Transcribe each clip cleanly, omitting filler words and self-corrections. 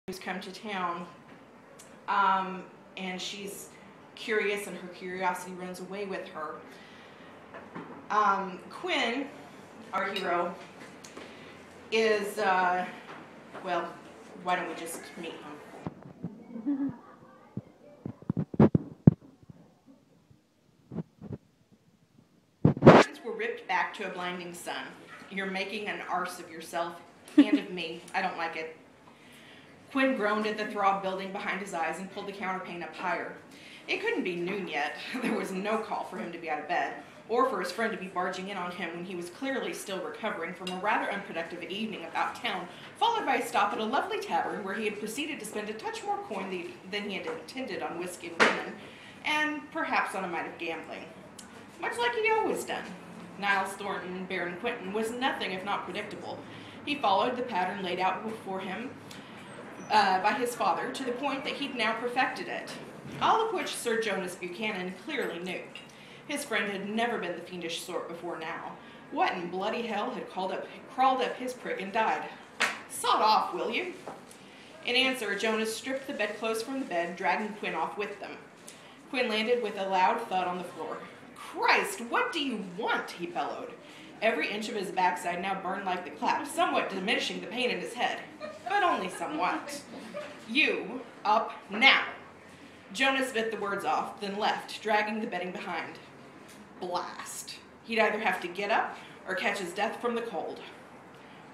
who's come to town, and she's curious, and her curiosity runs away with her. Quinn, our hero, is, well, why don't we just meet him? We're ripped back to a blinding sun. You're making an arse of yourself and of me. I don't like it. Quinn groaned at the throb building behind his eyes and pulled the counterpane up higher. It couldn't be noon yet. There was no call for him to be out of bed, or for his friend to be barging in on him when he was clearly still recovering from a rather unproductive evening about town, followed by a stop at a lovely tavern where he had proceeded to spend a touch more coin than he had intended on whiskey and women, and perhaps on a mite of gambling. Much like he'd always done. Niles Thornton, Baron Quentin, was nothing if not predictable. He followed the pattern laid out before him by his father to the point that he'd now perfected it, all of which Sir Jonas Buchanan clearly knew. His friend had never been the fiendish sort before now. What in bloody hell had crawled up his prick and died? Sod off, will you? In answer, Jonas stripped the bedclothes from the bed, dragging Quinn off with them. Quinn landed with a loud thud on the floor. Christ, what do you want? He bellowed. Every inch of his backside now burned like the clap, somewhat diminishing the pain in his head. But only somewhat. You, up now. Jonas bit the words off, then left, dragging the bedding behind. Blast. He'd either have to get up or catch his death from the cold.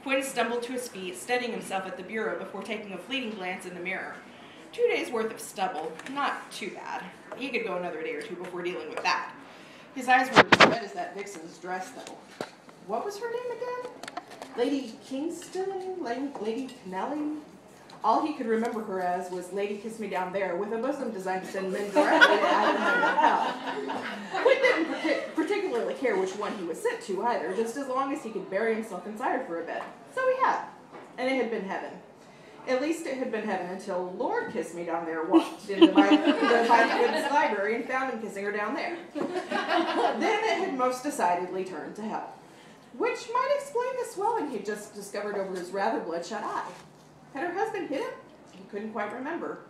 Quinn stumbled to his feet, steadying himself at the bureau before taking a fleeting glance in the mirror. 2 days' worth of stubble. Not too bad. He could go another day or two before dealing with that. His eyes were as red as that vixen's dress, though. What was her name again? Lady Kingston? Lady Kennelly? All he could remember her as was Lady Kiss Me Down There, with a bosom designed to send men directly to hell. Quinn didn't particularly care which one he was sent to either, just as long as he could bury himself inside her for a bit. So he had. And it had been heaven. At least it had been heaven until Lord Kiss Me Down There walked into the Goodness library and found him kissing her down there. Then it had most decidedly turned to hell. Which might explain the swelling he'd just discovered over his rather bloodshot eye. Had her husband hit him? He couldn't quite remember.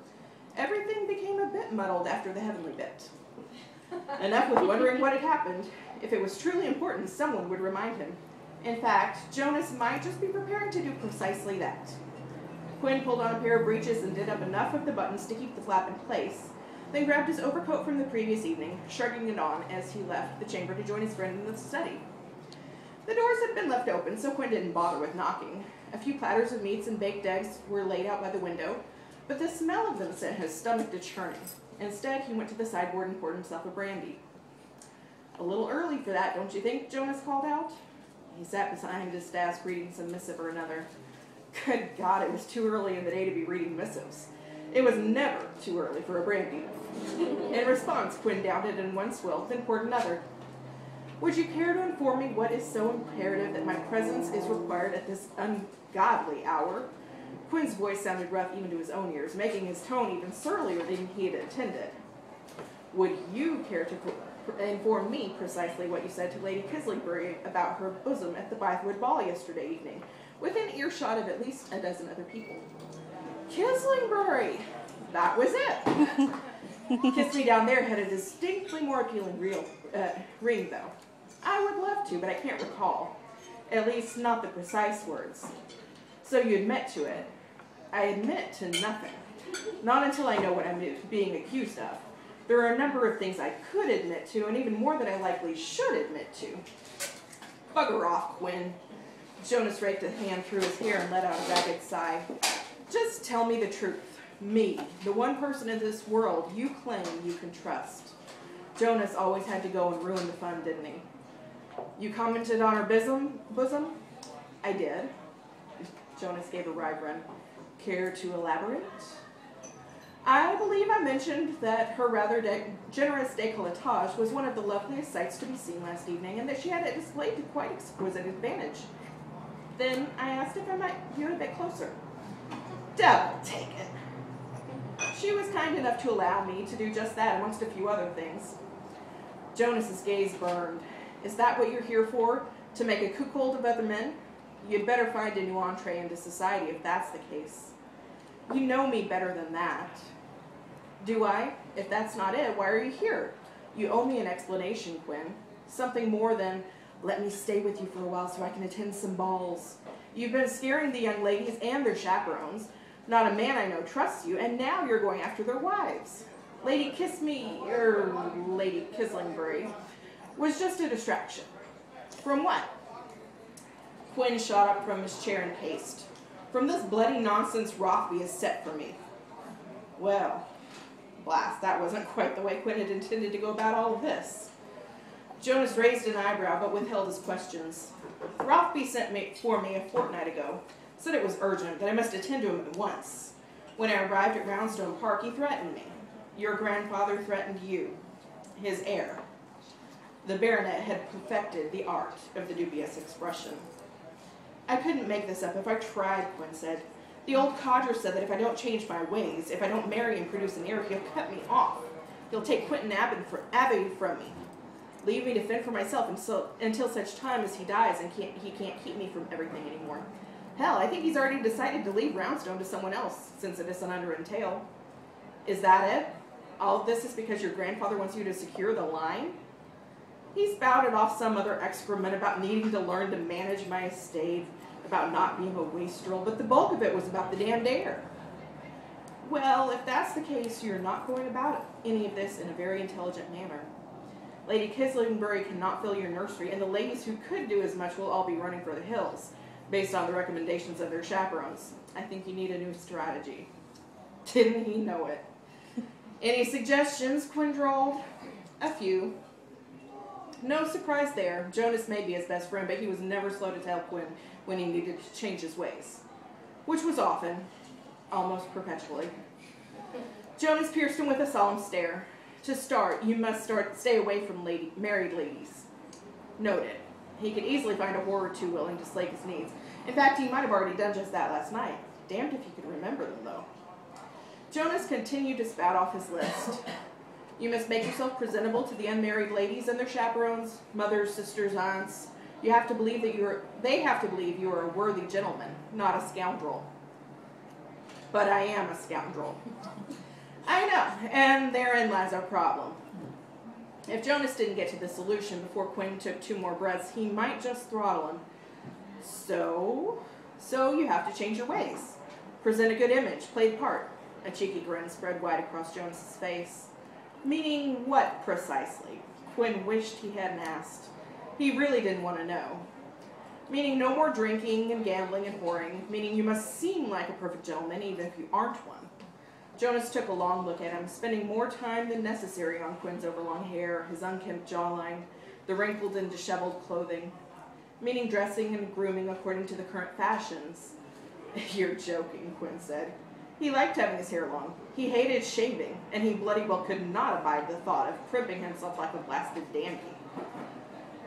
Everything became a bit muddled after the heavenly bit. Enough with wondering what had happened. If it was truly important, someone would remind him. In fact, Jonas might just be preparing to do precisely that. Quinn pulled on a pair of breeches and did up enough of the buttons to keep the flap in place, then grabbed his overcoat from the previous evening, shrugging it on as he left the chamber to join his friend in the study. The doors had been left open, so Quinn didn't bother with knocking. A few platters of meats and baked eggs were laid out by the window, but the smell of them sent his stomach to churning. Instead, he went to the sideboard and poured himself a brandy. A little early for that, don't you think? Jonas called out. He sat behind his desk reading some missive or another. Good God, it was too early in the day to be reading missives. It was never too early for a brandy. In response, Quinn downed it in one swill, then poured another. Would you care to inform me what is so imperative that my presence is required at this ungodly hour? Quinn's voice sounded rough even to his own ears, making his tone even surlier than he had intended. Would you care to inform me precisely what you said to Lady Kislingbury about her bosom at the Bythewood ball yesterday evening, within earshot of at least a dozen other people? Kislingbury! That was it! Kiss Me Down There had a distinctly more appealing ring, though. I would love to, but I can't recall. At least not the precise words. So you admit to it. I admit to nothing. Not until I know what I'm being accused of. There are a number of things I could admit to, and even more that I likely should admit to. Bugger off, Quinn. Jonas raked a hand through his hair and let out a ragged sigh. Just tell me the truth. Me, the one person in this world you claim you can trust. Jonas always had to go and ruin the fun, didn't he? You commented on her bosom? I did. Jonas gave a wry grin. Care to elaborate? I believe I mentioned that her rather generous décolletage was one of the loveliest sights to be seen last evening, and that she had it displayed to quite exquisite advantage. Then I asked if I might view it a bit closer. Devil take it. She was kind enough to allow me to do just that, amongst a few other things. Jonas's gaze burned. Is that what you're here for? To make a cuckold of other men? You'd better find a new entree into society if that's the case. You know me better than that. Do I? If that's not it, why are you here? You owe me an explanation, Quinn. Something more than, let me stay with you for a while so I can attend some balls. You've been scaring the young ladies and their chaperones. Not a man I know trusts you, and now you're going after their wives. Lady Lady Kislingbury was just a distraction. From what? Quinn shot up from his chair in haste. From this bloody nonsense Rothby has set for me. Well, blast, that wasn't quite the way Quinn had intended to go about all of this. Jonas raised an eyebrow, but withheld his questions. Rothby sent for me a fortnight ago. Said it was urgent, that I must attend to him at once. When I arrived at Roundstone Park, he threatened me. Your grandfather threatened you, his heir. The baronet had perfected the art of the dubious expression. I couldn't make this up if I tried, Quinn said. The old codger said that if I don't change my ways, if I don't marry and produce an heir, he'll cut me off. He'll take Quentin Abbey from me. Leave me to fend for myself until such time as he dies and he can't keep me from everything anymore. Hell, I think he's already decided to leave Roundstone to someone else, since it is an underwritten tale. Is that it? All of this is because your grandfather wants you to secure the line? He spouted off some other excrement about needing to learn to manage my estate, about not being a wastrel, but the bulk of it was about the damned heir. Well, if that's the case, you're not going about any of this in a very intelligent manner. Lady Kislingbury cannot fill your nursery, and the ladies who could do as much will all be running for the hills, based on the recommendations of their chaperones. I think you need a new strategy. Didn't he know it? Any suggestions, Quinn drawled? A few. No surprise there. Jonas may be his best friend, but he was never slow to tell Quinn when he needed to change his ways. Which was often, almost perpetually. Jonas pierced him with a solemn stare. To start, you must stay away from married ladies. Noted. He could easily find a whore or two willing to slake his needs. In fact, he might have already done just that last night. Damned if he could remember them, though. Jonas continued to spout off his list. You must make yourself presentable to the unmarried ladies and their chaperones, mothers, sisters, aunts. They have to believe you are a worthy gentleman, not a scoundrel. But I am a scoundrel. I know, and therein lies our problem. If Jonas didn't get to the solution before Quinn took 2 more breaths, he might just throttle him. So you have to change your ways. Present a good image, play the part. A cheeky grin spread wide across Jonas's face. Meaning what, precisely? Quinn wished he hadn't asked. He really didn't want to know. Meaning no more drinking and gambling and whoring. Meaning you must seem like a perfect gentleman even if you aren't one. Jonas took a long look at him, spending more time than necessary on Quinn's overlong hair, his unkempt jawline, the wrinkled and disheveled clothing. Meaning dressing and grooming according to the current fashions. You're joking, Quinn said. He liked having his hair long. He hated shaving, and he bloody well could not abide the thought of crimping himself like a blasted dandy.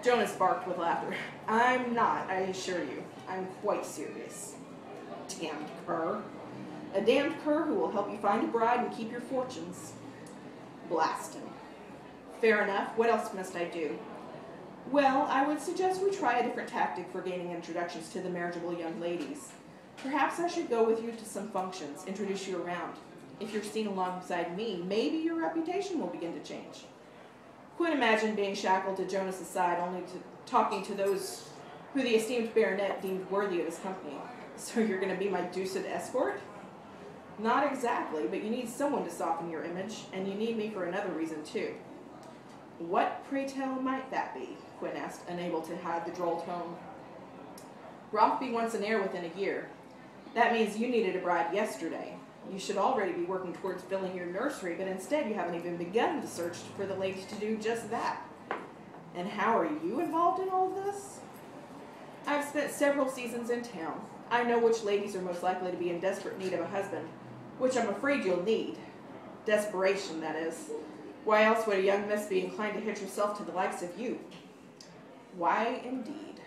Jonas barked with laughter. I'm not, I assure you. I'm quite serious. Damned cur. A damned cur who will help you find a bride and keep your fortunes. Blast him. Fair enough. What else must I do? Well, I would suggest we try a different tactic for gaining introductions to the marriageable young ladies. Perhaps I should go with you to some functions, introduce you around. If you're seen alongside me, maybe your reputation will begin to change. Quinn imagined being shackled to Jonas's side, only to talking to those who the esteemed baronet deemed worthy of his company. So you're going to be my deuced escort? Not exactly, but you need someone to soften your image, and you need me for another reason, too. What, pray tell, might that be? Quinn asked, unable to hide the droll tone. Rothby wants an heir within a year. That means you needed a bride yesterday. You should already be working towards filling your nursery, but instead you haven't even begun to search for the ladies to do just that. And how are you involved in all of this? I've spent several seasons in town. I know which ladies are most likely to be in desperate need of a husband, which I'm afraid you'll need. Desperation, that is. Why else would a young miss be inclined to hitch herself to the likes of you? Why, indeed.